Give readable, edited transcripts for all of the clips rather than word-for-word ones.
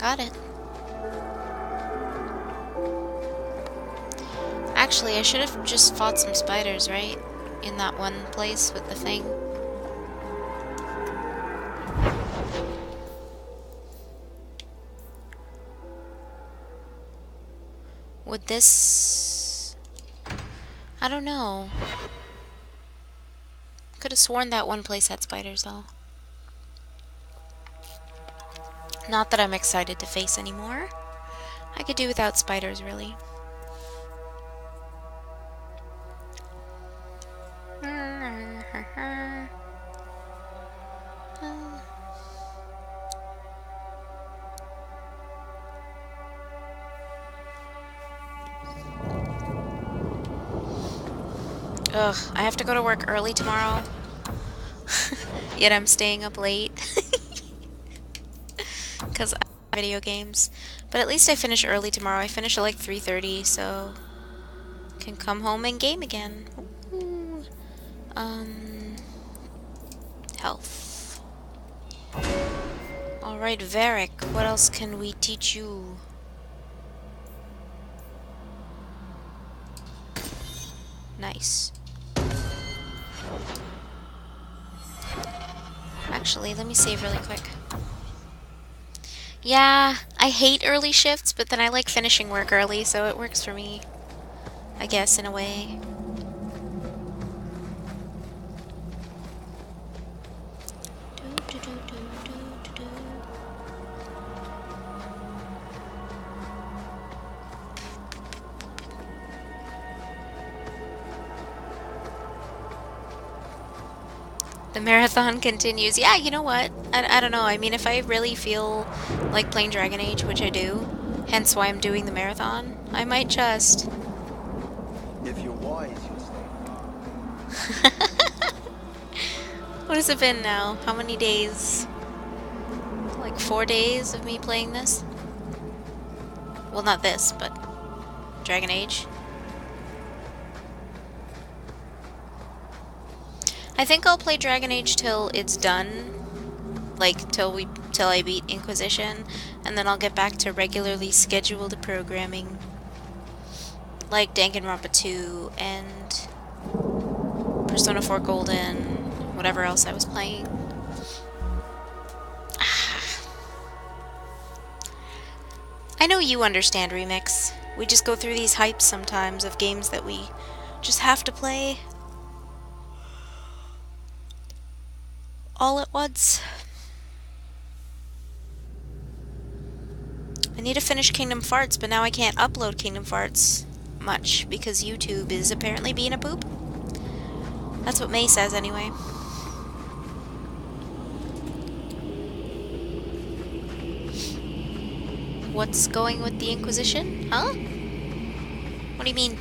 Got it. Actually, I should have just fought some spiders, right? In that one place with the thing. Would this... I don't know. Could have sworn that one place had spiders, though. Not that I'm excited to face anymore. I could do without spiders, really. Ugh, I have to go to work early tomorrow. Yet I'm staying up late. Because I have video games. But at least I finish early tomorrow. I finish at like 3:30, so... can come home and game again. Ooh. Health. Alright, Varric, what else can we teach you? Nice. Actually, let me save really quick. Yeah, I hate early shifts, but then I like finishing work early, so it works for me. I guess, in a way. The marathon continues. Yeah, you know what? I don't know. I mean, if I really feel like playing Dragon Age, which I do, hence why I'm doing the marathon, I might just... If you're wise, you'll stay. What has it been now? How many days? Like 4 days of me playing this? Well, not this, but Dragon Age. I think I'll play Dragon Age till it's done. Like, till I beat Inquisition. And then I'll get back to regularly scheduled programming. Like Danganronpa 2 and Persona 4 Golden, whatever else I was playing. I know you understand, Remix. We just go through these hypes sometimes of games that we just have to play all at once. I need to finish Kingdom Farts, but now I can't upload Kingdom Farts much because YouTube is apparently being a poop. That's what May says anyway. What's going with the Inquisition? Huh? What do you mean?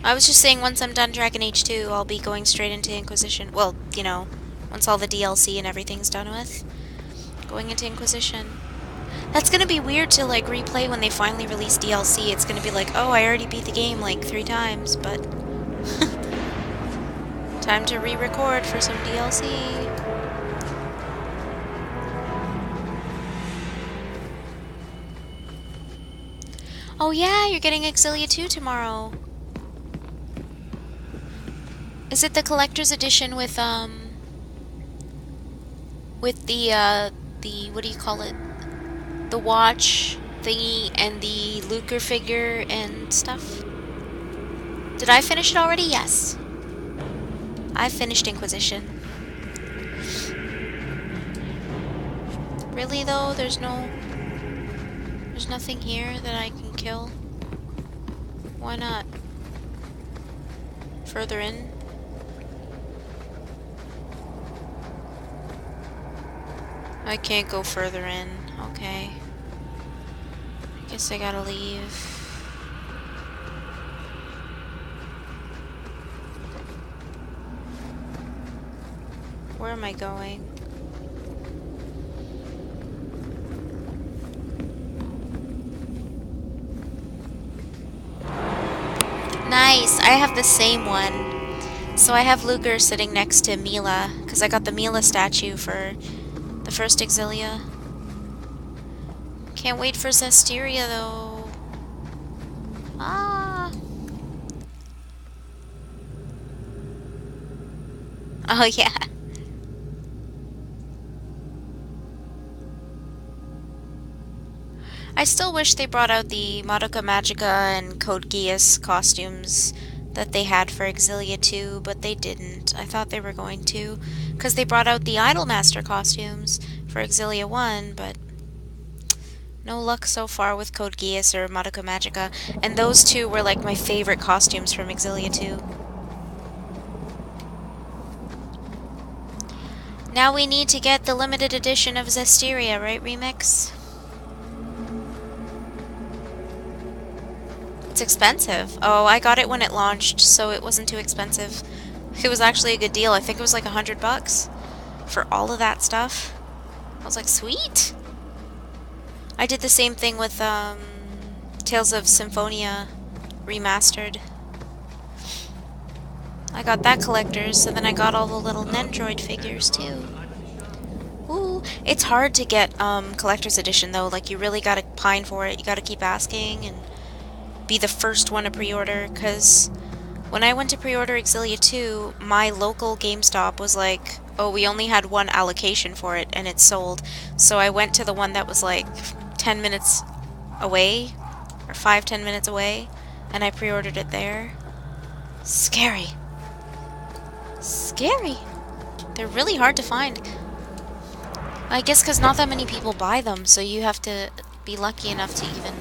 I was just saying once I'm done Dragon Age 2, I'll be going straight into Inquisition. Well, you know, once all the DLC and everything's done with. Going into Inquisition. That's gonna be weird to, like, replay when they finally release DLC. It's gonna be like, oh, I already beat the game, like, 3 times, but... time to re-record for some DLC. Oh yeah, you're getting Exilia 2 tomorrow. Is it the collector's edition with the, what do you call it? The watch thingy and the Luker figure and stuff? Did I finish it already? Yes. I finished Inquisition. Really though, there's nothing here that I can kill. Why not? Further in? I can't go further in. Okay. I guess I gotta leave. Where am I going? Nice! I have the same one. So I have Luger sitting next to Mila, because I got the Mila statue for the first Exilia. Can't wait for Zestiria, though. Ah. Oh, yeah. I still wish they brought out the Madoka Magica and Code Geass costumes that they had for Exilia 2, but they didn't. I thought they were going to, because they brought out the Idolmaster costumes for Exilia 1, but no luck so far with Code Geass or Madoka Magica, and those two were like my favorite costumes from Exilia 2. Now we need to get the limited edition of Zestiria, right, Remix? It's expensive. Oh, I got it when it launched, so it wasn't too expensive. It was actually a good deal. I think it was like $100 for all of that stuff. I was like, sweet! I did the same thing with Tales of Symphonia Remastered. I got that collector's, so then I got all the little Nendroid figures too. Ooh, it's hard to get collector's edition though. Like, you really gotta pine for it. You gotta keep asking and be the first one to pre-order, because when I went to pre-order Exilia 2, my local GameStop was like, oh, we only had one allocation for it and it's sold. So I went to the one that was like 10 minutes away, or 5-10 minutes away, and I pre-ordered it there. Scary. Scary. They're really hard to find. I guess because not that many people buy them, so you have to be lucky enough to even...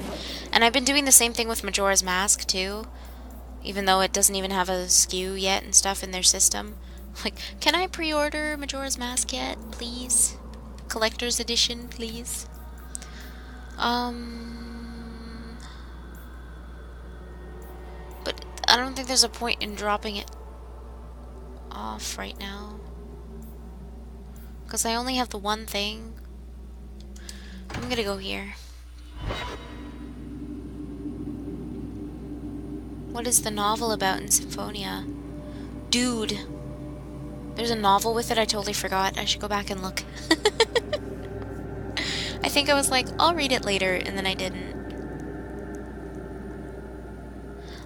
And I've been doing the same thing with Majora's Mask, too. Even though it doesn't even have a SKU yet and stuff in their system. Like, can I pre-order Majora's Mask yet, please? Collector's edition, please? But I don't think there's a point in dropping it off right now. Because I only have the one thing. I'm gonna go here. What is the novel about in Symphonia? Dude! There's a novel with it, I totally forgot. I should go back and look. I think I was like, I'll read it later, and then I didn't.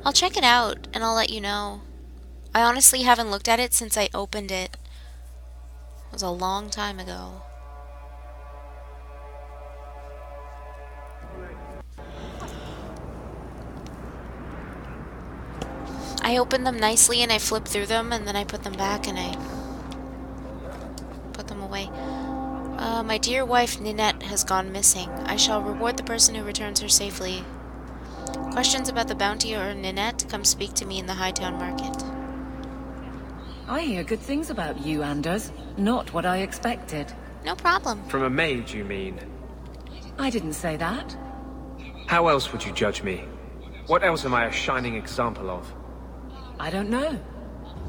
I'll check it out, and I'll let you know. I honestly haven't looked at it since I opened it. It was a long time ago. I opened them nicely and I flipped through them and then I put them back and I put them away. My dear wife Ninette has gone missing. I shall reward the person who returns her safely. Questions about the bounty or Ninette, come speak to me in the Hightown Market. I hear good things about you, Anders. Not what I expected. No problem. From a mage, you mean? I didn't say that. How else would you judge me? What else am I a shining example of? I don't know.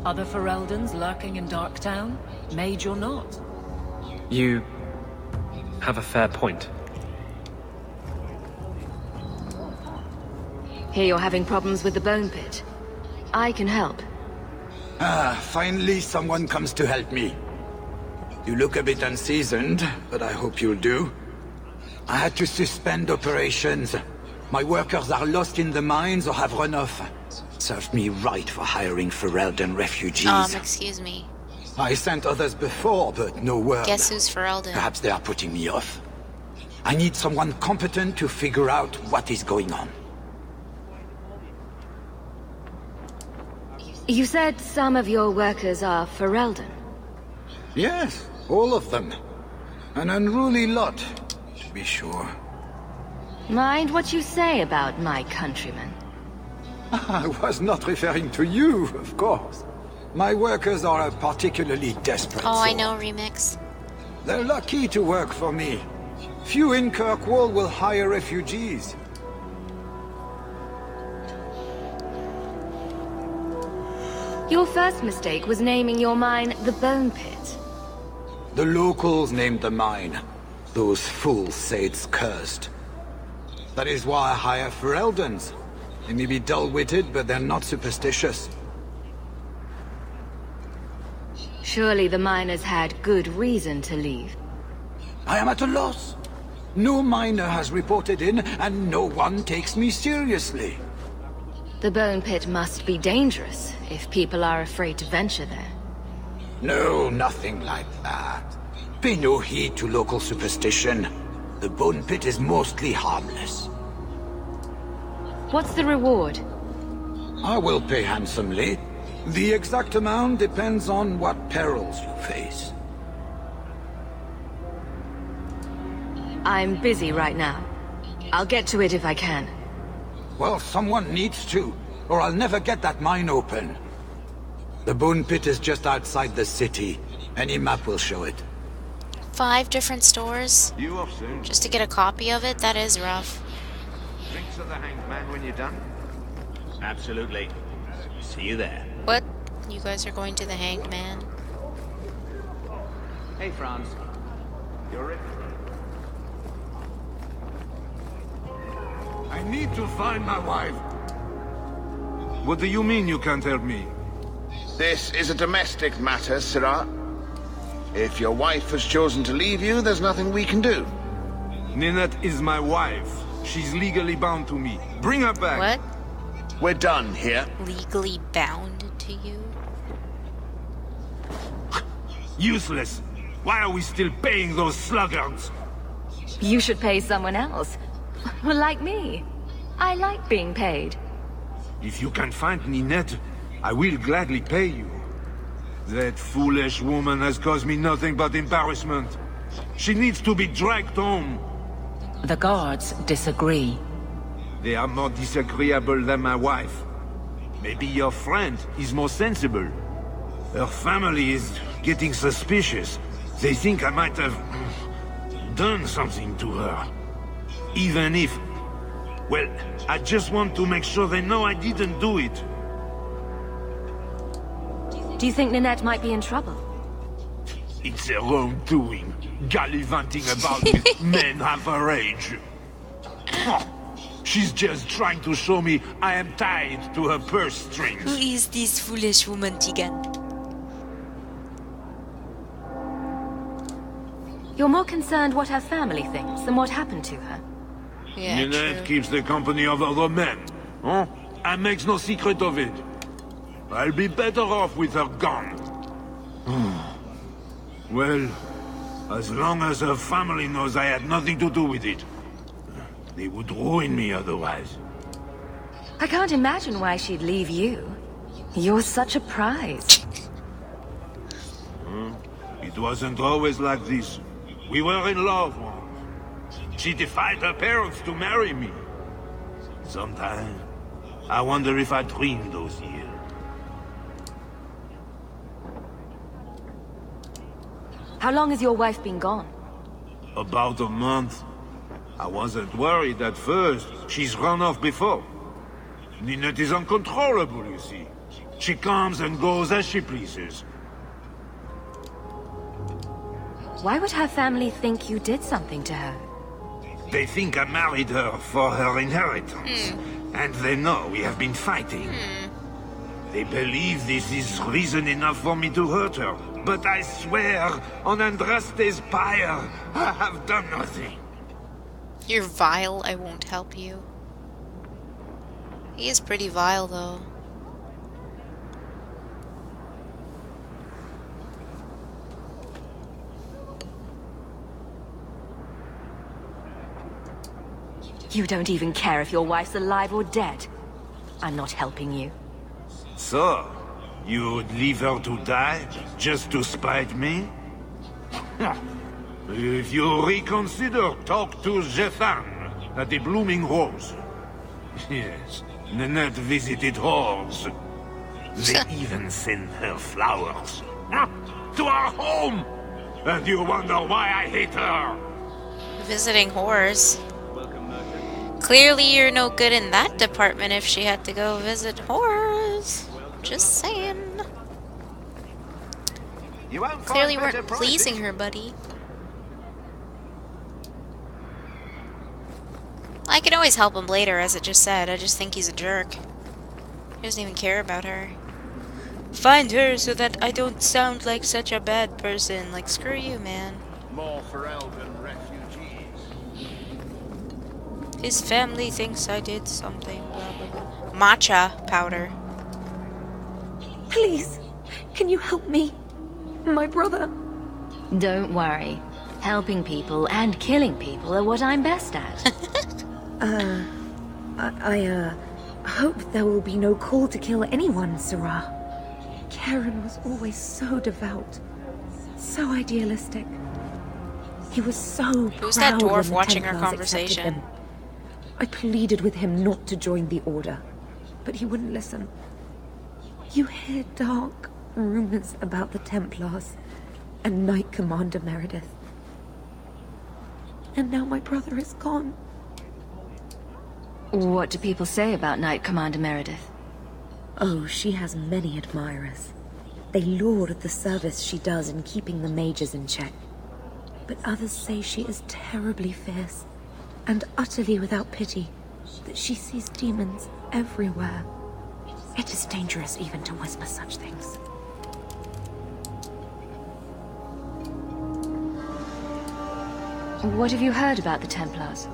Other Fereldans lurking in Darktown? Mage or not? You... have a fair point. Hear you're having problems with the bone pit. I can help. Ah, finally someone comes to help me. You look a bit unseasoned, but I hope you'll do. I had to suspend operations. My workers are lost in the mines or have run off. Served me right for hiring Ferelden refugees. Excuse me. I sent others before, but no word. Guess who's Ferelden? Perhaps they are putting me off. I need someone competent to figure out what is going on. You said some of your workers are Ferelden. Yes, all of them. An unruly lot, to be sure. Mind what you say about my countrymen. I was not referring to you, of course. My workers are a particularly desperate Oh, I sort. know, Remix. They're lucky to work for me. Few in Kirkwall will hire refugees. Your first mistake was naming your mine the Bone Pit. The locals named the mine. Those fools say it's cursed. That is why I hire Fereldans. They may be dull-witted, but they're not superstitious. Surely the miners had good reason to leave. I am at a loss. No miner has reported in, and no one takes me seriously. The bone pit must be dangerous if people are afraid to venture there. No, nothing like that. Pay no heed to local superstition. The bone pit is mostly harmless. What's the reward? I will pay handsomely. The exact amount depends on what perils you face. I'm busy right now. I'll get to it if I can. Well, someone needs to, or I'll never get that mine open. The bone pit is just outside the city. Any map will show it. 5 different stores You off soon? just to get a copy of it? That is rough. Drinks at the Hanged Man when you're done? Absolutely. See you there. What? You guys are going to the Hanged Man? Hey, Franz. You're it? I need to find my wife. What do you mean you can't help me? This is a domestic matter, Sirrah. If your wife has chosen to leave you, there's nothing we can do. Ninette is my wife. She's legally bound to me. Bring her back. What? We're done here. Legally bound to you? Useless. Why are we still paying those sluggards? You should pay someone else. Like me. I like being paid. If you can find Ninette, I will gladly pay you. That foolish woman has caused me nothing but embarrassment. She needs to be dragged home. The guards disagree. They are more disagreeable than my wife. Maybe your friend is more sensible. Her family is getting suspicious. They think I might have done something to her. Even if... Well, I just want to make sure they know I didn't do it. Do you think Ninette might be in trouble? It's their own doing, gallivanting about with men half her age. She's just trying to show me I am tied to her purse strings. Who is this foolish woman, Tegan? You're more concerned what her family thinks than what happened to her. Yeah, Ninette true. keeps the company of other men. Huh? And makes no secret of it. I'll be better off with her gone. Well, as long as her family knows I had nothing to do with it. They would ruin me otherwise. I can't imagine why she'd leave you. You're such a prize. It wasn't always like this. We were in love once. She defied her parents to marry me. Sometimes, I wonder if I dreamed those years. How long has your wife been gone? About a month. I wasn't worried at first. She's run off before. Ninette is uncontrollable, you see. She comes and goes as she pleases. Why would her family think you did something to her? They think I married her for her inheritance. And they know we have been fighting. They believe this is reason enough for me to hurt her. But I swear, on Andraste's pyre, I have done nothing. You're vile, I won't help you. He is pretty vile, though. You don't even care if your wife's alive or dead. I'm not helping you. So, you would leave her to die just to spite me? If you reconsider, talk to Jethan at the Blooming Rose. Yes, Ninette visited hordes. They even send her flowers. To our home! And you wonder why I hate her! Visiting whores. Clearly you're no good in that department if she had to go visit whores. Just saying. You won't find Clearly better weren't prices. pleasing her, buddy. I can always help him later, as it just said. I just think he's a jerk. He doesn't even care about her. Find her so that I don't sound like such a bad person. Like, screw you, man. More Ferelden refugees. His family thinks I did something, blah, blah, blah. Matcha powder. Please, can you help me? My brother. Don't worry. Helping people and killing people are what I'm best at. I hope there will be no call to kill anyone, Sarah. Karen was always so devout, so idealistic. He was so Who's that proud dwarf when the watching our Templars conversation? accepted him. I pleaded with him not to join the Order, but he wouldn't listen. You hear dark rumors about the Templars and Knight Commander Meredith. And now my brother is gone. What do people say about Knight Commander Meredith? Oh, she has many admirers. They laud the service she does in keeping the mages in check. But others say she is terribly fierce and utterly without pity, that she sees demons everywhere. It is dangerous even to whisper such things. What have you heard about the Templars?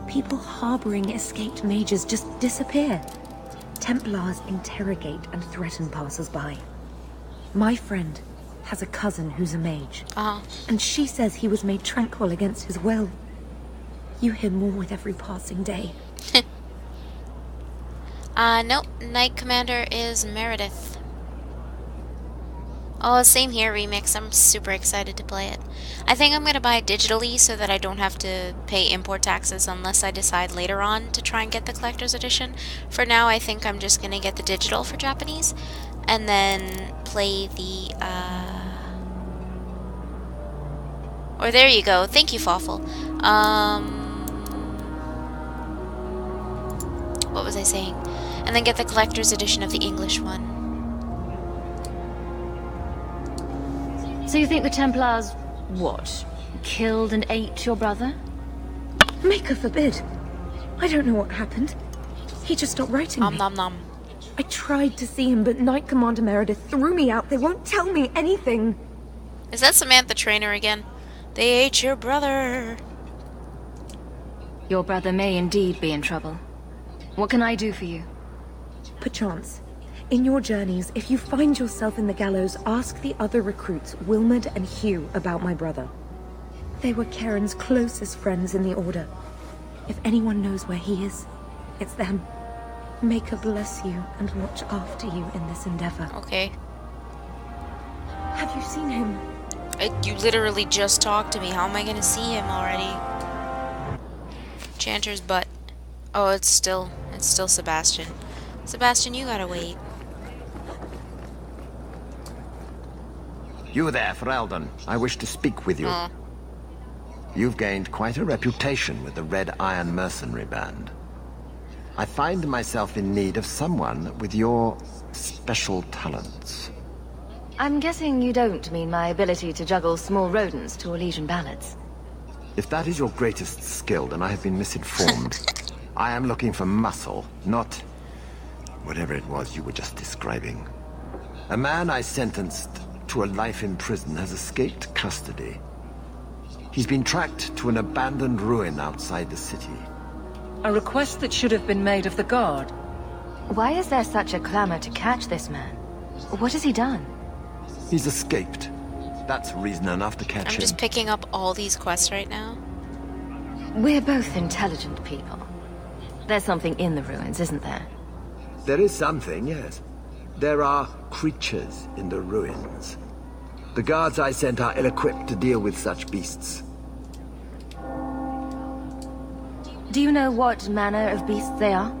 People harboring escaped mages just disappear. Templars interrogate and threaten passers-by. My friend has a cousin who's a mage, and she says he was made tranquil against his will. You hear more with every passing day. Nope. Knight Commander is Meredith. Oh, same here, Remix. I'm super excited to play it. I think I'm gonna buy it digitally so that I don't have to pay import taxes unless I decide later on to try and get the collector's edition. For now, I think I'm just gonna get the digital for Japanese, and then play the, Or there you go. Thank you, Fawful. What was I saying? And then get the collector's edition of the English one. So you think the Templars, what, killed and ate your brother? Maker forbid. I don't know what happened. He just stopped writing me. Nom nom. I tried to see him, but Knight Commander Meredith threw me out. They won't tell me anything. Is that Samantha Trainer again? They ate your brother. Your brother may indeed be in trouble. What can I do for you? Perchance. In your journeys, if you find yourself in the gallows, ask the other recruits, Wilmerd and Hugh, about my brother. They were Karen's closest friends in the Order. If anyone knows where he is, it's them. Maker bless you and watch after you in this endeavor. Okay. Have you seen him? You literally just talked to me. How am I gonna see him already? Chanter's butt. Oh, it's still Sebastian. Sebastian, you gotta wait. You there, Ferelden. I wish to speak with you. You've gained quite a reputation with the Red Iron Mercenary Band. I find myself in need of someone with your special talents. I'm guessing you don't mean my ability to juggle small rodents to Elysian ballads. If that is your greatest skill, then I have been misinformed. I am looking for muscle, not whatever it was you were just describing. A man I sentenced to a life in prison has escaped custody. He's been tracked to an abandoned ruin outside the city. A request that should have been made of the guard. Why is there such a clamor to catch this man? What has he done? He's escaped. That's reason enough to catch him. I'm just picking up all these quests right now. We're both intelligent people. There's something in the ruins, isn't there? There is something, yes. There are creatures in the ruins. The guards I sent are ill-equipped to deal with such beasts. Do you know what manner of beasts they are?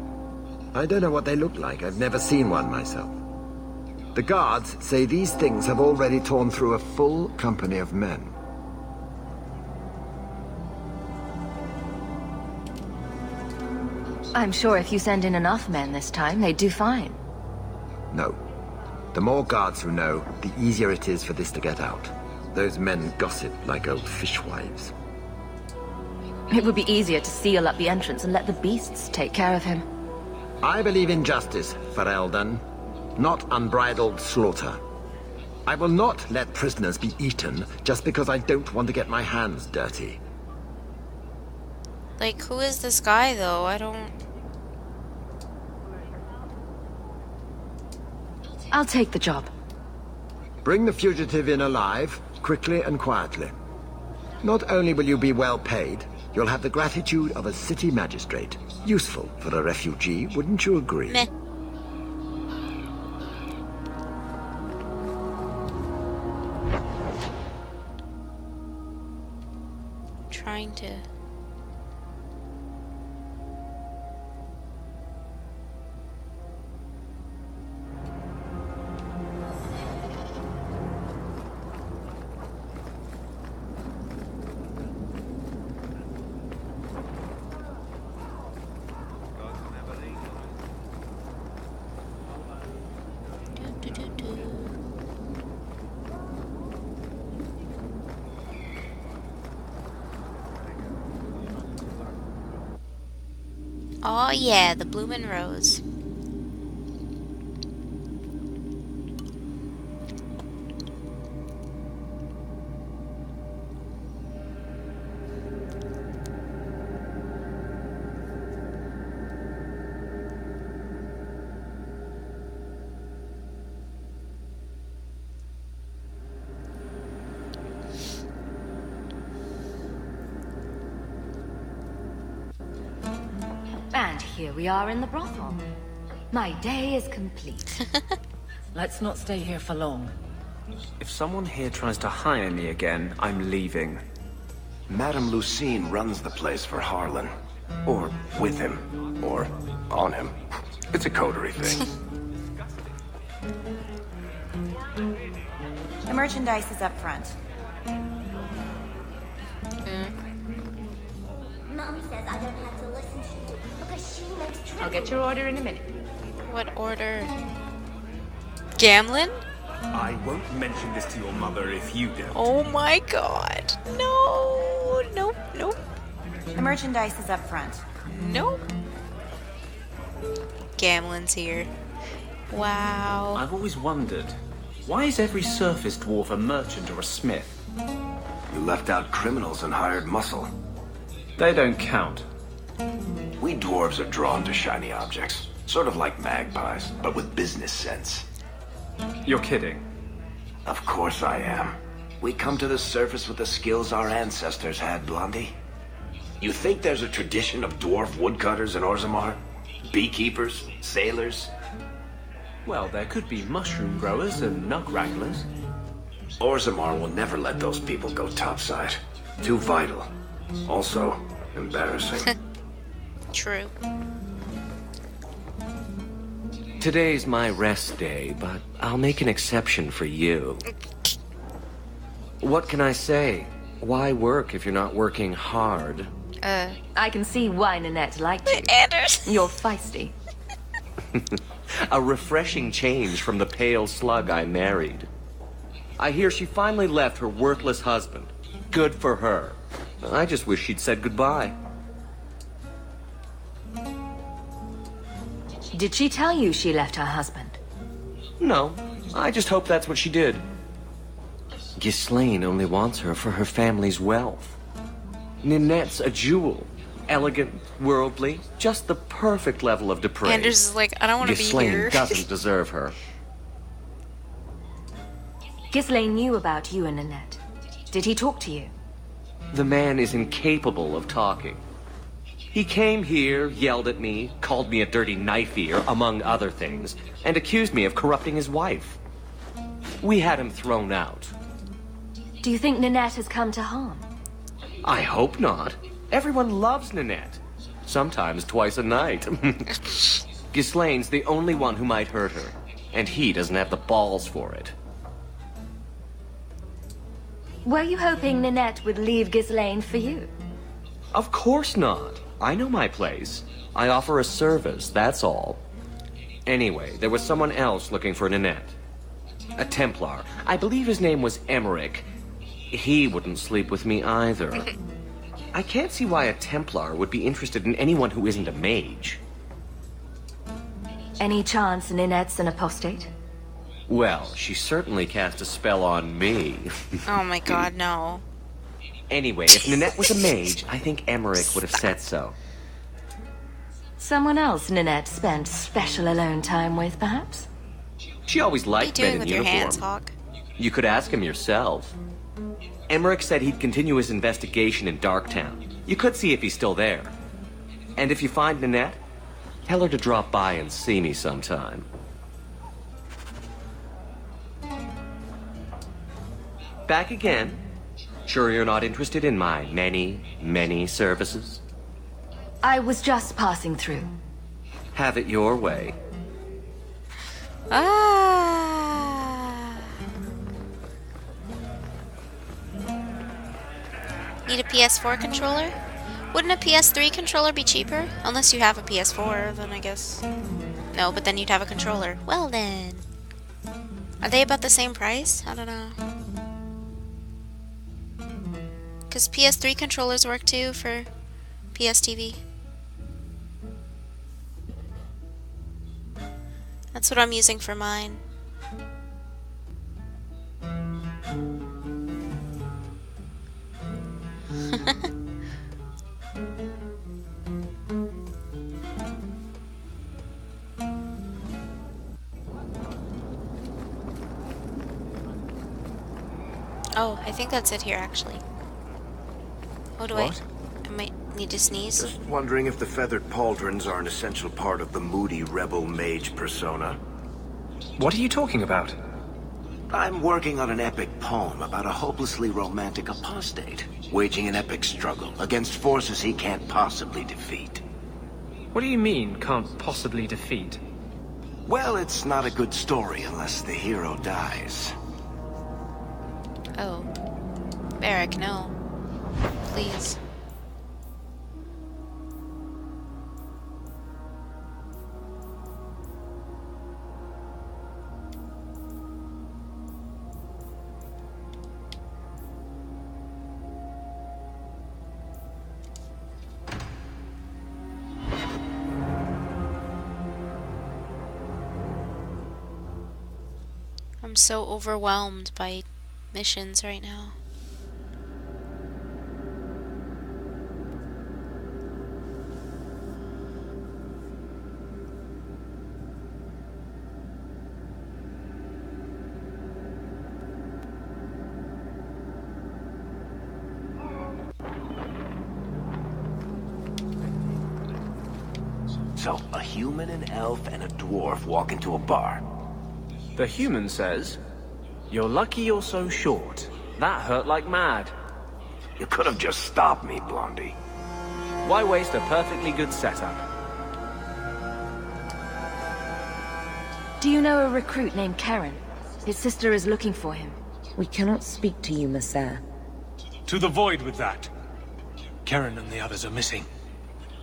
I don't know what they look like. I've never seen one myself. The guards say these things have already torn through a full company of men. I'm sure if you send in enough men this time, they'd do fine. No. The more guards who know, the easier it is for this to get out. Those men gossip like old fishwives. It would be easier to seal up the entrance and let the beasts take care of him. I believe in justice, Ferelden, not unbridled slaughter. I will not let prisoners be eaten just because I don't want to get my hands dirty. Like, who is this guy, though? I don't... I'll take the job. Bring the fugitive in alive, quickly and quietly. Not only will you be well paid, you'll have the gratitude of a city magistrate. Useful for a refugee, wouldn't you agree? Meh. Trying to... Oh yeah, the bloomin' rose. And here we are in the brothel. My day is complete. Let's not stay here for long. If someone here tries to hire me again, I'm leaving. Madame Lucine runs the place for Harlan. Or with him. Or on him. It's a coterie thing. The merchandise is up front. Mommy says I don't have to listen to you because she makes triple. I'll get your order in a minute. What order? Gamlin? I won't mention this to your mother if you don't. Oh my god. No. Nope. Nope. The merchandise is up front. Nope. Gamlin's here. Wow. I've always wondered, why is every surface dwarf a merchant or a smith? You left out criminals and hired muscle. They don't count. We dwarves are drawn to shiny objects. Sort of like magpies, but with business sense. You're kidding. Of course I am. We come to the surface with the skills our ancestors had, Blondie. You think there's a tradition of dwarf woodcutters in Orzammar? Beekeepers? Sailors? Well, there could be mushroom growers and nug wranglers. Orzammar will never let those people go topside. Too vital. Also, embarrassing. True. Today's my rest day, but I'll make an exception for you. What can I say? Why work if you're not working hard? I can see why Nanette liked you. Anders! You're feisty. A refreshing change from the pale slug I married. I hear she finally left her worthless husband. Good for her. I just wish she'd said goodbye. Did she tell you she left her husband? No, I just hope that's what she did. Ghislaine only wants her for her family's wealth. Ninette's a jewel. Elegant, worldly, just the perfect level of depraved. Anders is like, I don't want to be Ghislaine here. doesn't deserve her. Ghislaine knew about you and Nanette. Did he talk to you? The man is incapable of talking. He came here, yelled at me, called me a dirty knife-ear, among other things, and accused me of corrupting his wife. We had him thrown out. Do you think Nanette has come to harm? I hope not. Everyone loves Nanette. Sometimes twice a night. Ghislaine's the only one who might hurt her, and he doesn't have the balls for it. Were you hoping Nanette would leave Ghislaine for you? Of course not. I know my place. I offer a service, that's all. Anyway, there was someone else looking for Nanette. A Templar. I believe his name was Emmerich. He wouldn't sleep with me either. I can't see why a Templar would be interested in anyone who isn't a mage. Any chance Nanette's an apostate? Well, she certainly cast a spell on me. Oh my god, no. Anyway, if Nanette was a mage, I think Emmerich would have said so. Someone else Nanette spent special alone time with, perhaps? She always What are you liked doing men in with your uniform. hands, Hawk? You could ask him yourself. Emmerich said he'd continue his investigation in Darktown. You could see if he's still there. And if you find Nanette, tell her to drop by and see me sometime. Back again? Sure you're not interested in my many, many services? I was just passing through. Have it your way. Need a PS4 controller? Wouldn't a PS3 controller be cheaper? Unless you have a PS4, then I guess... No, but then you'd have a controller. Well then... Are they about the same price? I don't know. Because PS3 controllers work too for PS TV. That's what I'm using for mine. Oh, I think that's it here actually. What? I might need to sneeze. Just wondering if the feathered pauldrons are an essential part of the moody rebel mage persona. What are you talking about? I'm working on an epic poem about a hopelessly romantic apostate, waging an epic struggle against forces he can't possibly defeat. What do you mean, can't possibly defeat? Well, it's not a good story unless the hero dies. Oh. Barrack, no. Please. I'm so overwhelmed by missions right now. So, a human, an elf, and a dwarf walk into a bar. The human says, "You're lucky you're so short. That hurt like mad." You could have just stopped me, Blondie. Why waste a perfectly good setup? Do you know a recruit named Karen? His sister is looking for him. We cannot speak to you, Messer. To the void with that. Karen and the others are missing.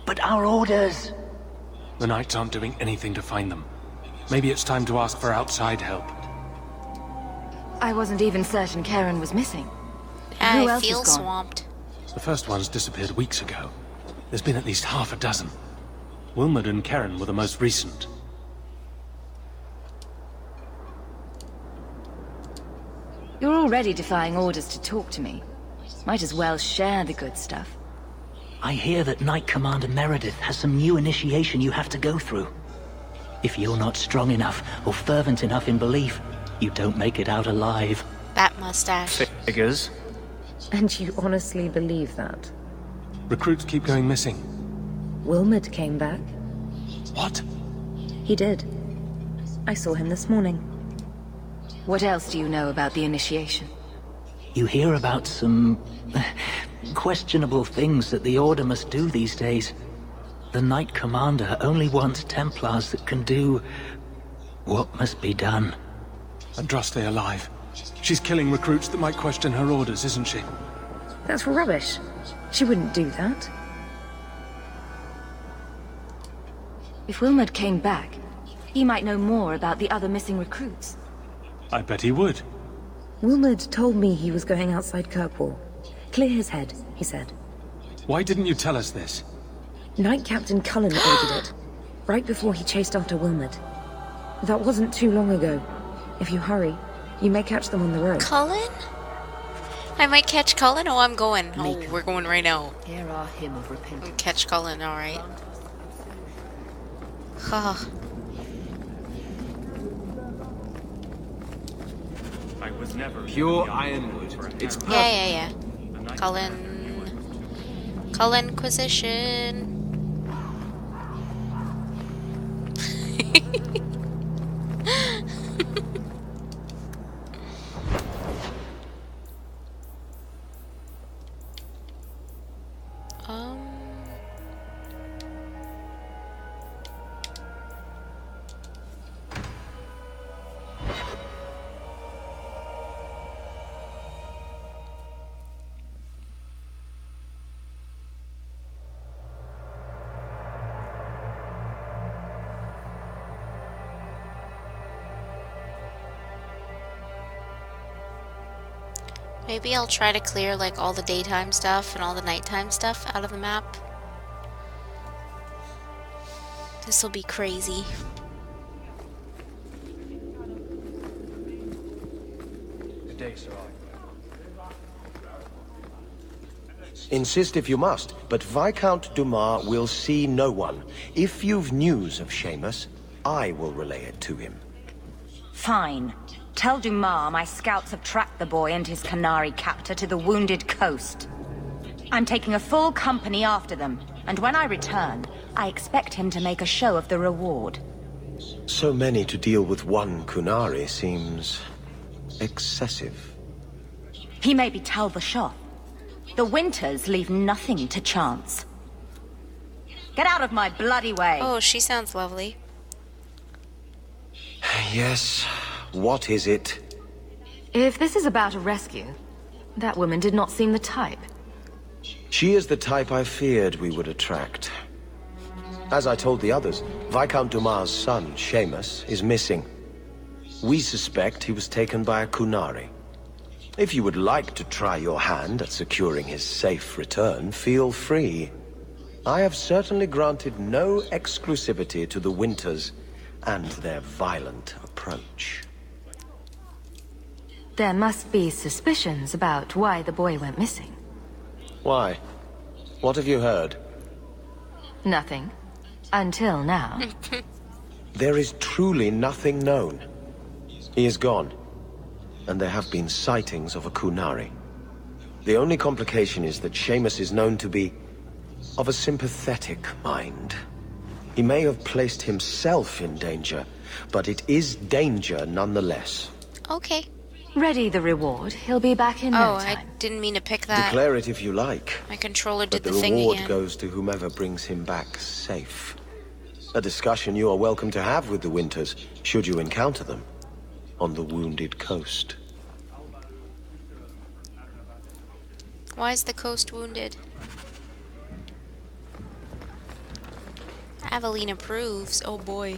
But our orders... The Knights aren't doing anything to find them. Maybe it's time to ask for outside help. I wasn't even certain Karen was missing. Who I else feel is gone? swamped. The first ones disappeared weeks ago. There's been at least half a dozen. Wilmot and Karen were the most recent. You're already defying orders to talk to me. Might as well share the good stuff. I hear that Knight Commander Meredith has some new initiation you have to go through. If you're not strong enough or fervent enough in belief, you don't make it out alive. That mustache. Figures. And you honestly believe that? Recruits keep going missing. Wilmot came back. What? He did. I saw him this morning. What else do you know about the initiation? You hear about some... questionable things that the Order must do these days. The Knight Commander only wants Templars that can do... what must be done. Andraste alive. She's killing recruits that might question her orders, isn't she? That's rubbish. She wouldn't do that. If Wilmot came back, he might know more about the other missing recruits. I bet he would. Wilmot told me he was going outside Kirkwall. Clear his head, he said. Why didn't you tell us this? Knight Captain Cullen ordered it, right before he chased after Wilmot. That wasn't too long ago. If you hurry, you may catch them on the road. Cullen? I might catch Cullen. Oh, I'm going. Oh, we're going right now. Hear our hymn of repentance. Catch Cullen, alright. Huh. I was never Pure ironwood. It's perfect. Yeah. Cullen Inquisition. Maybe I'll try to clear like all the daytime stuff and all the nighttime stuff out of the map. This will be crazy. Good day, sir. Insist if you must, but Viscount Dumas will see no one. If you've news of Seamus, I will relay it to him. Fine. Tell Dumas my scouts have tracked the boy and his Canary captor to the Wounded Coast. I'm taking a full company after them, and when I return, I expect him to make a show of the reward. So many to deal with one Kunari seems excessive. He may be Tal Bashoth. The Winters leave nothing to chance. Get out of my bloody way! Oh, she sounds lovely. Yes, what is it? If this is about a rescue, that woman did not seem the type. She is the type I feared we would attract. As I told the others, Viscount Dumas' son, Seamus, is missing. We suspect he was taken by a Kunari. If you would like to try your hand at securing his safe return, feel free. I have certainly granted no exclusivity to the Winters and their violent approach. There must be suspicions about why the boy went missing. Why? What have you heard? Nothing. Until now. There is truly nothing known. He is gone, and there have been sightings of a Kunari. The only complication is that Seamus is known to be of a sympathetic mind. He may have placed himself in danger, but it is danger nonetheless. Okay. Ready the reward. He'll be back in no time. I didn't mean to pick that. Declare it if you like. My controller did but the thing reward again. goes to whomever brings him back safe. A discussion you are welcome to have with the Winters, should you encounter them, on the Wounded Coast. Why is the coast wounded? Aveline approves. Oh boy.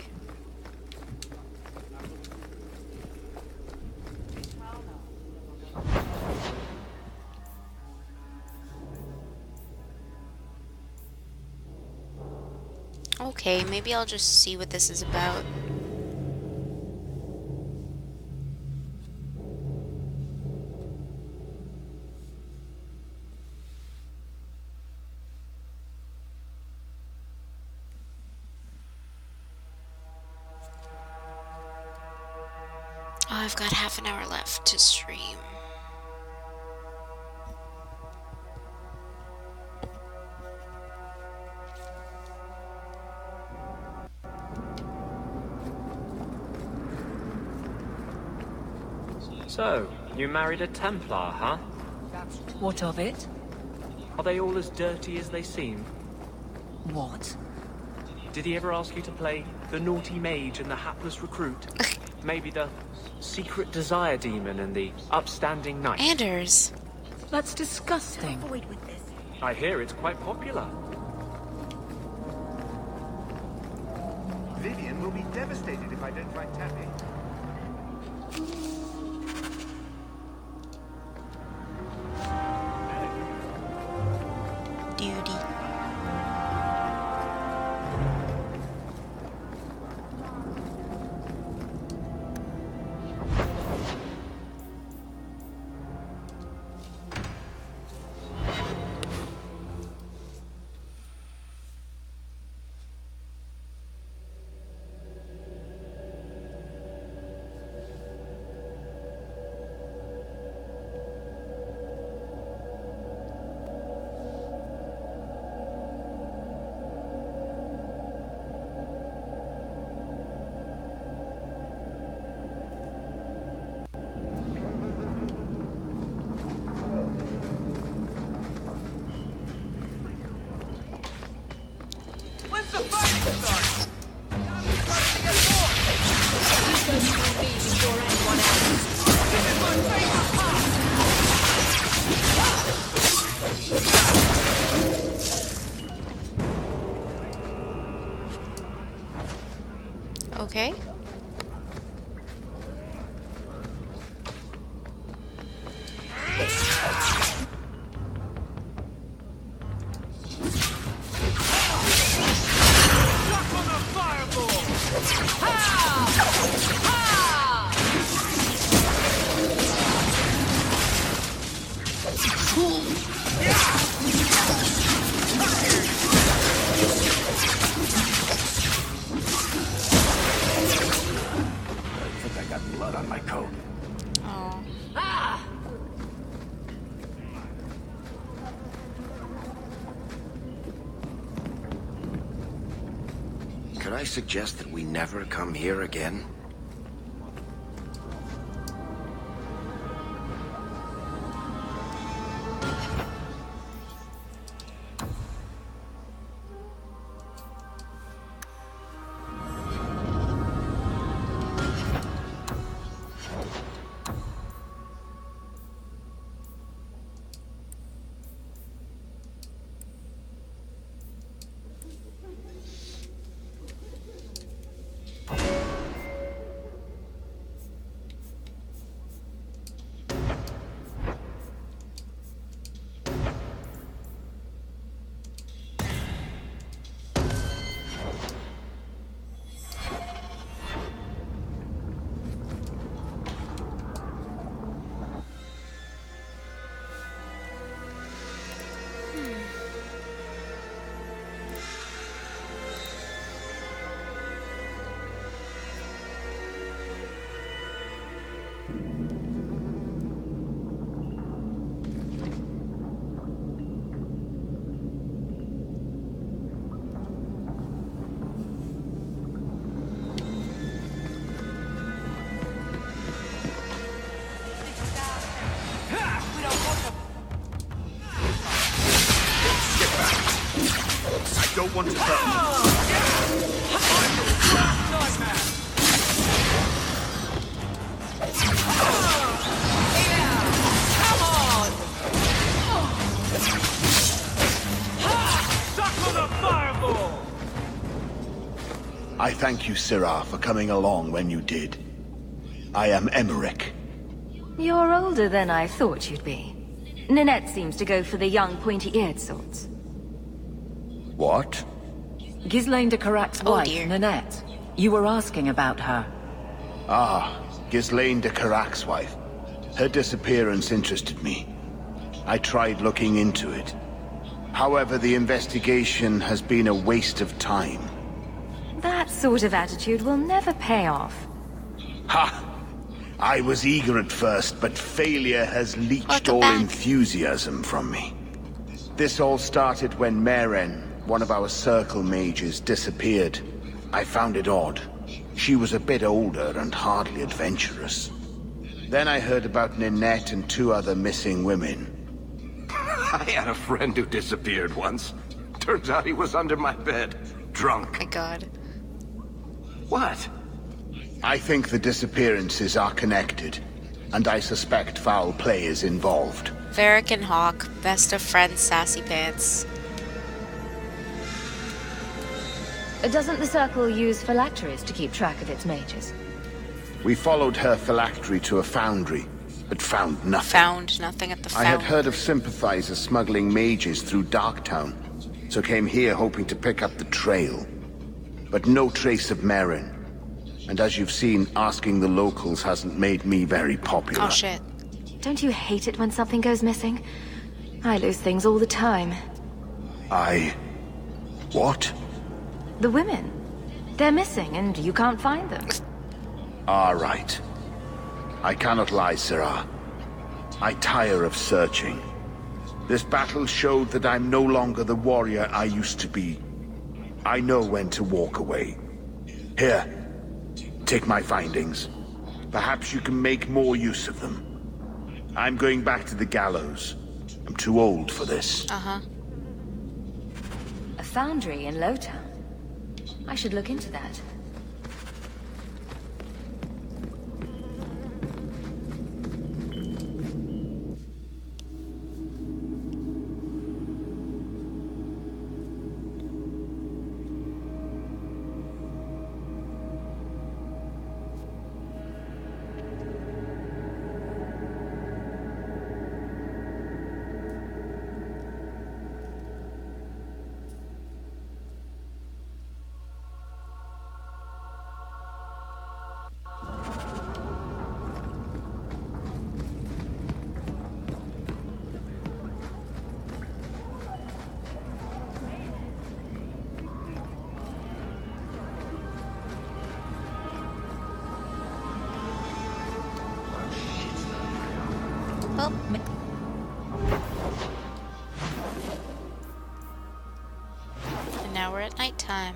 Okay, maybe I'll just see what this is about. Oh, I've got half an hour left to stream. So, you married a Templar, huh? What of it? Are they all as dirty as they seem? What? Did he ever ask you to play the naughty mage and the hapless recruit? Maybe the secret desire demon and the upstanding knight? Anders! That's disgusting. I hear it's quite popular. Vivian will be devastated if I don't find Tappy. Duty. Okay. I think I got blood on my coat. Oh. Could I suggest that we never come here again? Don't want to hurt. I thank you, Syrah, for coming along when you did. I am Emmerich. You're older than I thought you'd be. Ninette seems to go for the young, pointy-eared sorts. What? Ghislaine de Carac's wife, Ninette. You were asking about her. Ah, Ghislaine de Carac's wife. Her disappearance interested me. I tried looking into it. However, the investigation has been a waste of time. That sort of attitude will never pay off. Ha! I was eager at first, but failure has leached all enthusiasm from me. This all started when Meren, one of our circle mages, disappeared. I found it odd. She was a bit older and hardly adventurous. Then I heard about Ninette and 2 other missing women. I had a friend who disappeared once. Turns out he was under my bed, drunk. My God. What? I think the disappearances are connected, and I suspect foul play is involved. Varric and Hawk, best of friends, sassy pants. Doesn't the Circle use phylacteries to keep track of its mages? We followed her phylactery to a foundry, but found nothing. Found nothing at the I had foundry. heard of sympathizers smuggling mages through Darktown, so came here hoping to pick up the trail. But no trace of Meren. And as you've seen, asking the locals hasn't made me very popular. Oh shit. Don't you hate it when something goes missing? I lose things all the time. What? The women. They're missing and you can't find them. All right. I cannot lie, Syrah. I tire of searching. This battle showed that I'm no longer the warrior I used to be. I know when to walk away. Here, take my findings. Perhaps you can make more use of them. I'm going back to the gallows. I'm too old for this. Uh-huh. A foundry in Lowtown. I should look into that. Well, and now we're at nighttime.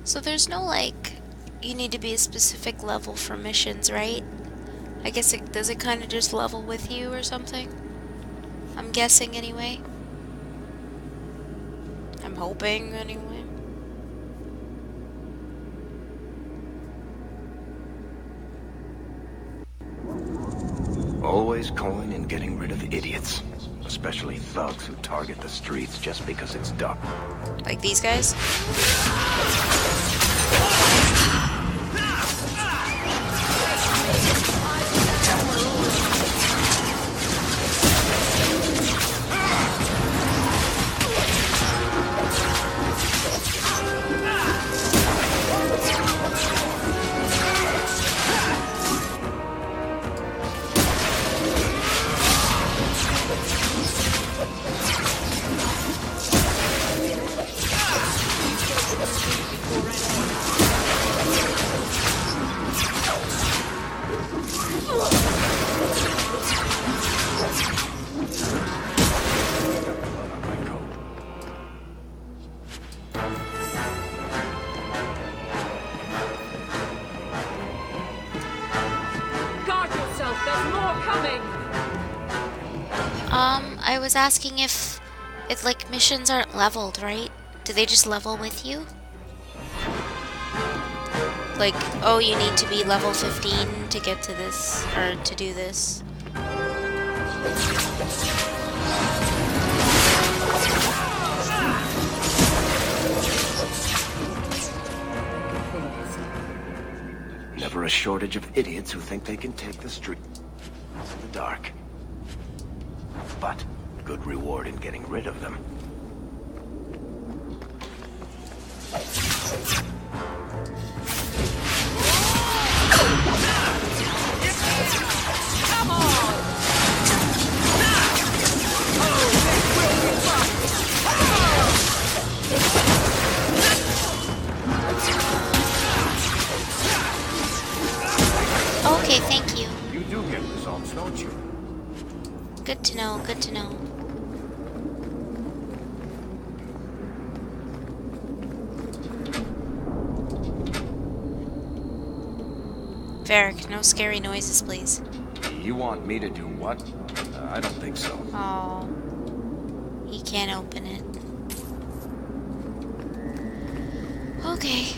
So there's no, like, you need to be a specific level for missions, right? I guess does it kind of just level with you or something? I'm guessing anyway. I'm hoping anyway. Always calling and getting rid of idiots. Especially thugs who target the streets just because it's dark. Like these guys? I was asking if like missions aren't leveled, right? Do they just level with you? Like, oh, you need to be level 15 to get to this, or to do this. Never a shortage of idiots who think they can take the street in the dark. But good reward in getting rid of them. Come on! Okay, thank you. You do get results, don't you? Good to know, good to know. Varric, no scary noises, please. You want me to do what? I don't think so. Oh. He can't open it. Okay.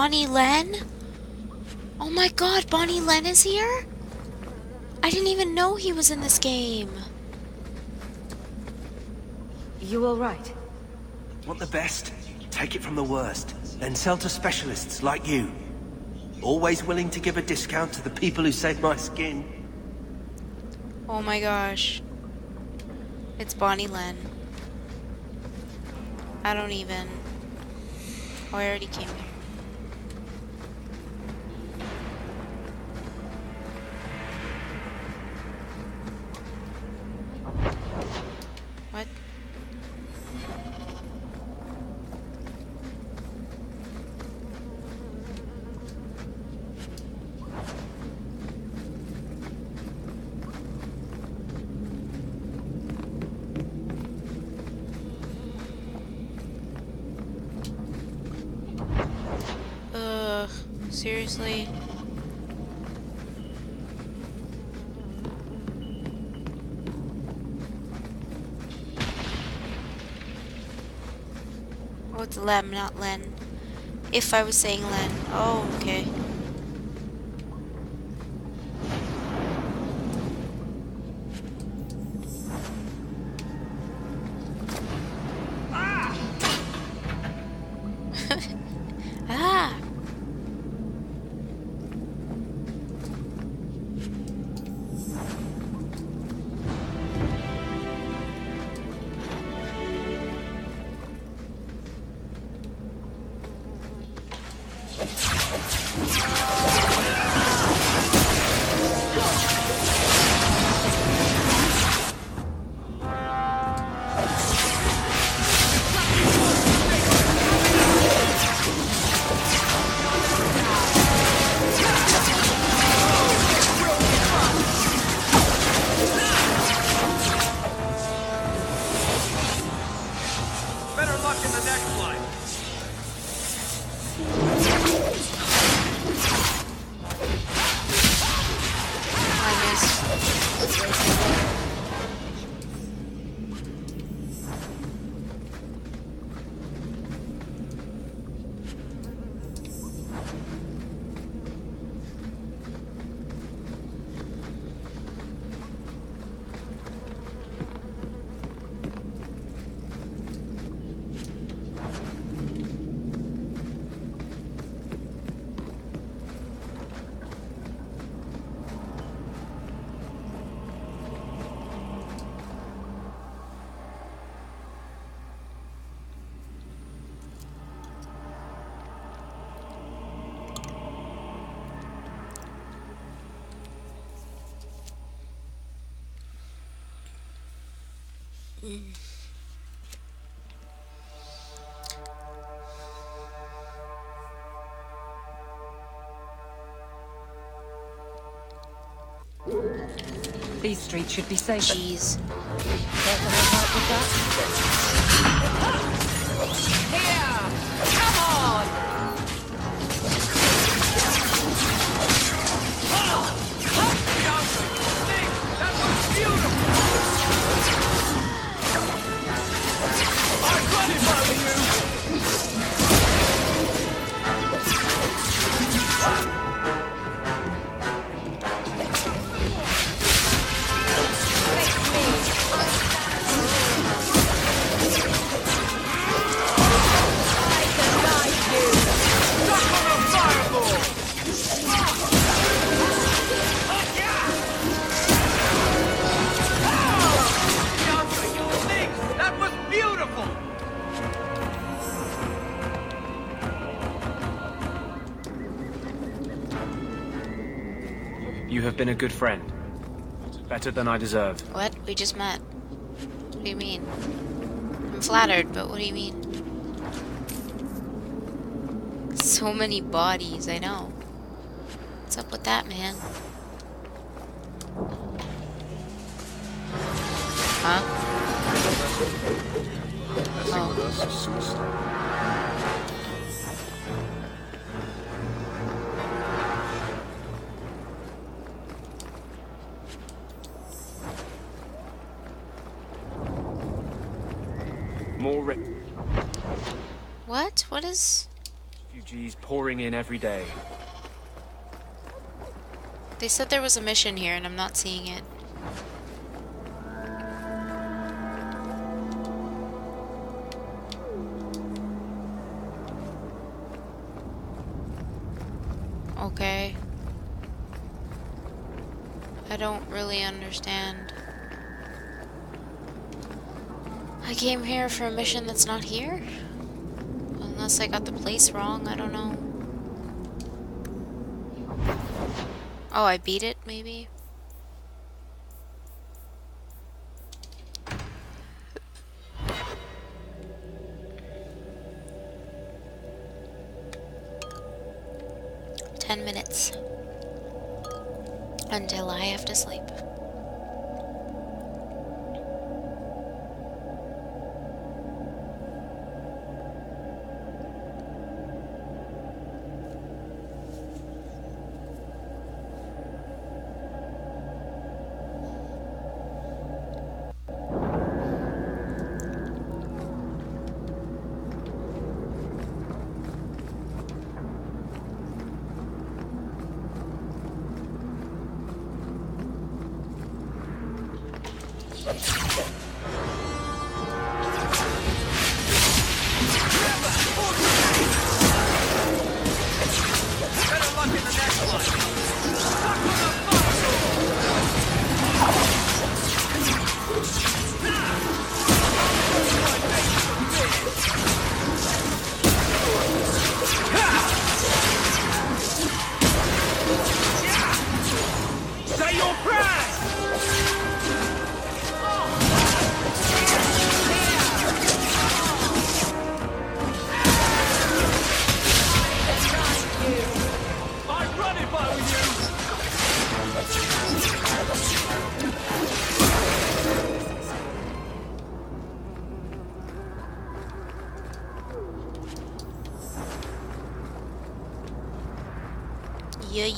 Bonnie Len? Oh my god, Bonnie Len is here? I didn't even know he was in this game. You alright? Want the best? Take it from the worst. Then sell to specialists like you. Always willing to give a discount to the people who saved my skin. Oh my gosh. It's Bonnie Len. I don't even... Oh, I already came here. What? Seriously? Oh, it's Lem, not Len. If I was saying Len. Oh, okay. Ah! Better luck in the next one. These streets should be safe. Jeez. Careful how with that. Here! Come on! That was beautiful! I'm running by you! You have been a good friend. Better than I deserve. What? We just met. What do you mean? I'm flattered, but what do you mean? So many bodies, I know. What's up with that, man? Huh? Oh. More What? What is... If you refugees pouring in every day. They said there was a mission here and I'm not seeing it. Okay. I don't really understand. I came here for a mission that's not here? Unless I got the place wrong, I don't know. Oh, I beat it, maybe? $10 until I have to sleep. Yay.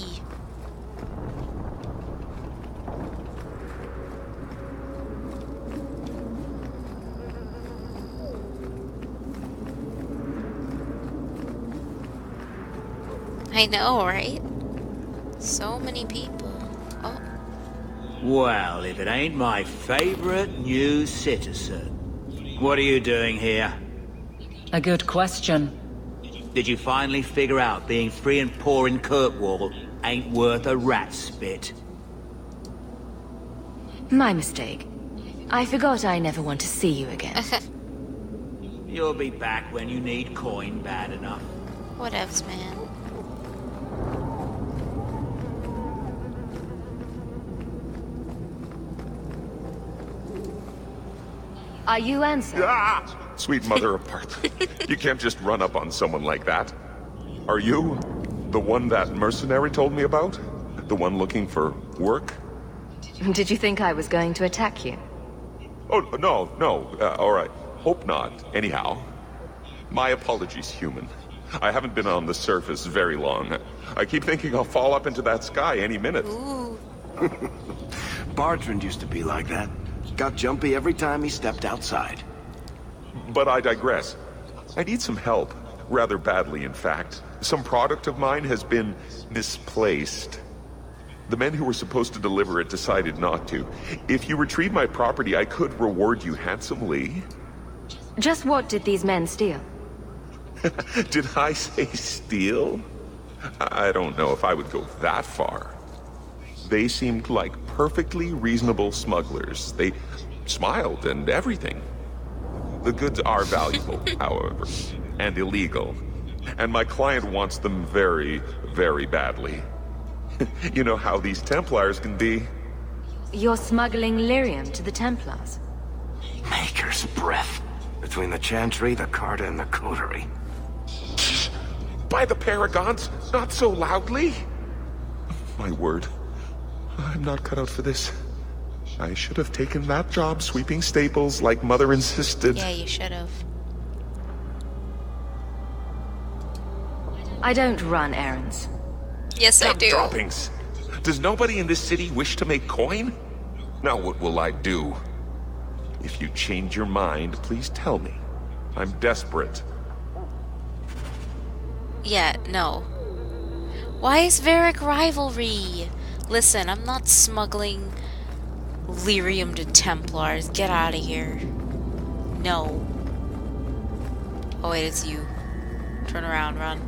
I know, right? So many people. Oh. Well, if it ain't my favorite new citizen. What are you doing here? A good question. Did you finally figure out being free and poor in Kirkwall ain't worth a rat's spit? My mistake. I forgot I never want to see you again. You'll be back when you need coin bad enough. Whatevs, man. Are you Ansel? Ah! Sweet mother of Partley. You can't just run up on someone like that. Are you the one that mercenary told me about? The one looking for work? Did you think I was going to attack you? Oh, no. All right. Hope not. Anyhow, my apologies, human. I haven't been on the surface very long. I keep thinking I'll fall up into that sky any minute. Bertrand used to be like that. Got jumpy every time he stepped outside. But I digress. I need some help. Rather badly, in fact. Some product of mine has been misplaced. The men who were supposed to deliver it decided not to. If you retrieve my property, I could reward you handsomely. Just what did these men steal? Did I say steal? I don't know if I would go that far. They seemed like perfectly reasonable smugglers. They smiled and everything. The goods are valuable, however, and illegal. And my client wants them very, very badly. You know how these Templars can be. You're smuggling lyrium to the Templars? Maker's breath. Between the Chantry, the Carta, and the Coterie. By the Paragons, not so loudly! My word. I'm not cut out for this. I should have taken that job sweeping stables like Mother insisted. Yeah, you should have. I don't run errands. Yes, I do. Droppings. Does nobody in this city wish to make coin? Now what will I do? If you change your mind, please tell me. I'm desperate. Yeah, no. Why is Varric rivalry? Listen, I'm not smuggling lyrium to Templars. Get out of here. No. Oh wait, it's you. Turn around, run.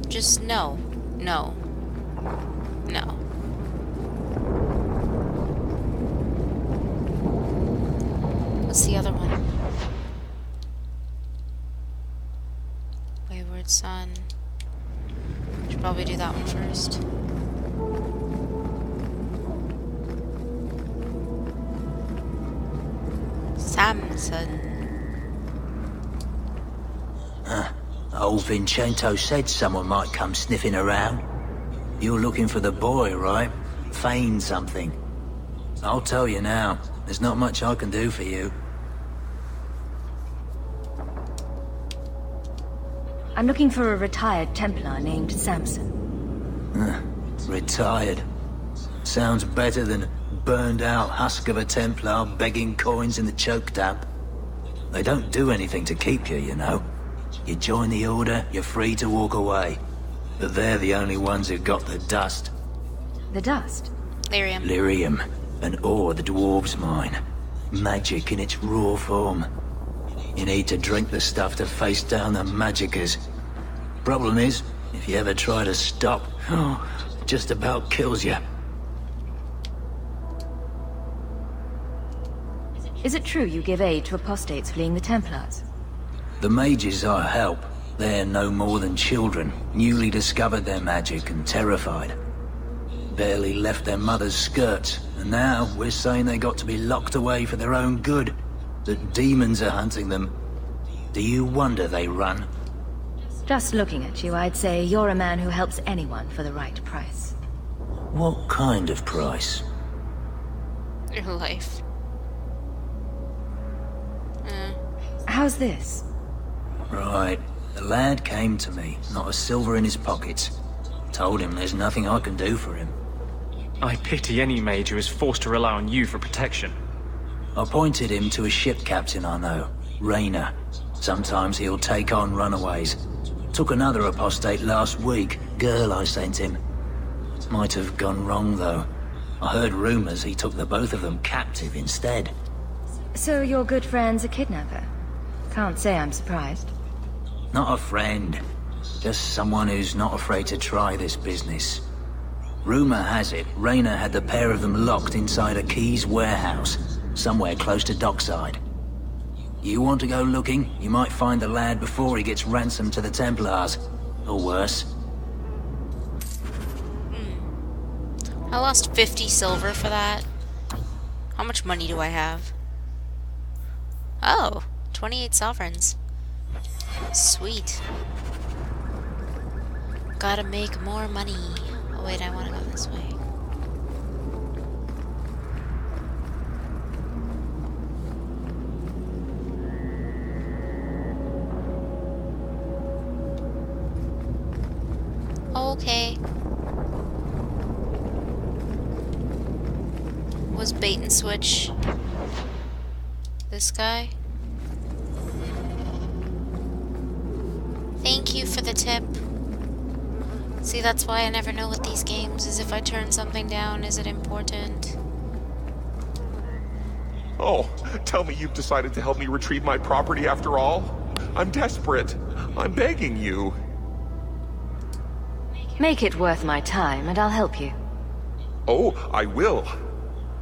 Just no. No. No. What's the other one? Wayward Son. Should probably do that one first. Samson. Old Vincento said someone might come sniffing around. You're looking for the boy, right? Feign something. I'll tell you now, there's not much I can do for you. I'm looking for a retired Templar named Samson. Retired. Sounds better than burned out husk of a Templar begging coins in the choke damp. They don't do anything to keep you, you know. You join the Order, you're free to walk away. But they're the only ones who got the dust. The dust? Lyrium. Lyrium, an ore the dwarves mine. Magic in its raw form. You need to drink the stuff to face down the magicers. Problem is, if you ever try to stop, just about kills you. Is it true you give aid to apostates fleeing the Templars? The mages I help, they're no more than children, newly discovered their magic and terrified. Barely left their mother's skirts, and now we're saying they got to be locked away for their own good. That demons are hunting them. Do you wonder they run? Just looking at you, I'd say you're a man who helps anyone for the right price. What kind of price? Your life. How's this? Right. The lad came to me, not a silver in his pockets. Told him there's nothing I can do for him. I pity any mage who is forced to rely on you for protection. I pointed him to a ship captain I know, Rayner. Sometimes he'll take on runaways. Took another apostate last week, girl I sent him. Might have gone wrong though. I heard rumors he took the both of them captive instead. So your good friend's a kidnapper? Can't say I'm surprised. Not a friend. Just someone who's not afraid to try this business. Rumor has it, Rayner had the pair of them locked inside a Keys warehouse, somewhere close to dockside. You want to go looking? You might find the lad before he gets ransomed to the Templars. Or worse. I lost 50 silver for that. How much money do I have? Oh, 28 sovereigns. Sweet. Gotta make more money. Oh wait, I wanna go this way. Okay. Was bait and switch this guy? Thank you for the tip. See, that's why I never know with these games, is if I turn something down, is it important? Oh, tell me you've decided to help me retrieve my property after all? I'm desperate. I'm begging you. Make it worth my time, and I'll help you. Oh, I will.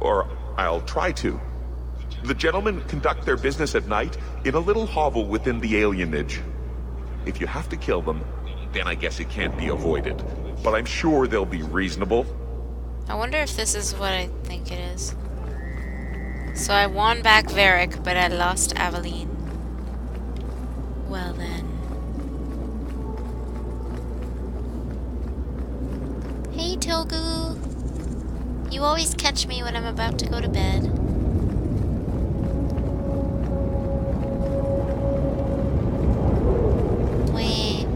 Or I'll try to. The gentlemen conduct their business at night in a little hovel within the alienage. If you have to kill them, then I guess it can't be avoided. But I'm sure they'll be reasonable. I wonder if this is what I think it is. So I won back Varric, but I lost Aveline. Well then. Hey Togu! You always catch me when I'm about to go to bed. Wait.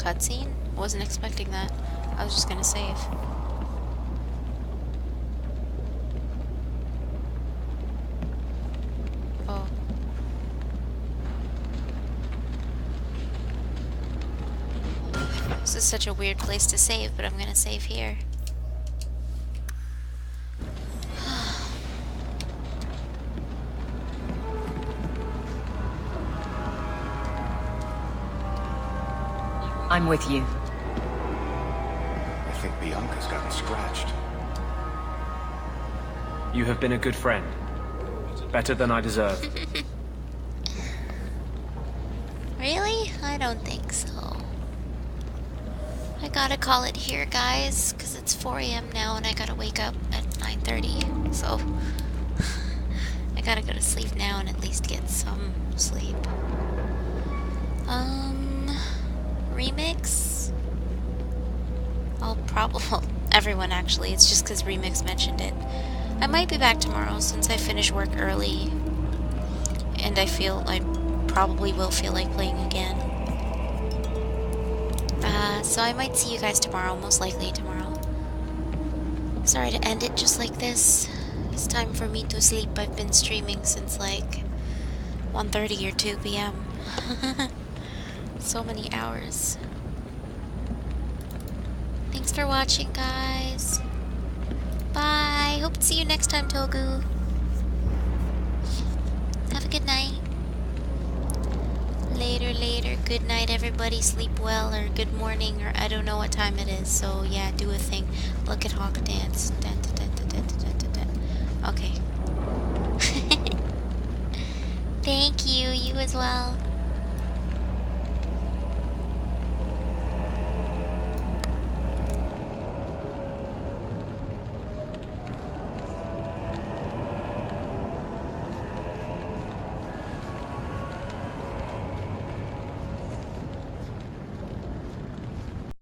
cutscene? Wasn't expecting that. I was just gonna save. Oh. This is such a weird place to save, but I'm gonna save here. I'm with you. I think Bianca's gotten scratched. You have been a good friend. Better than I deserve. Really? I don't think so. I gotta call it here, guys, because it's 4 AM now and I gotta wake up at 9:30. So I gotta go to sleep now and at least get some sleep. Remix? I'll probably, well, everyone actually, it's just because Remix mentioned it. I might be back tomorrow since I finish work early and I feel I probably will feel like playing again. So I might see you guys tomorrow, most likely tomorrow. Sorry to end it just like this. It's time for me to sleep. I've been streaming since like 1:30 or 2 PM. So many hours. Thanks for watching, guys. Bye. Hope to see you next time, Togu. Have a good night. Later, later. Good night, everybody. Sleep well, or good morning, or I don't know what time it is. So yeah, do a thing. Look at Hawk dance. Okay. Thank you. You as well.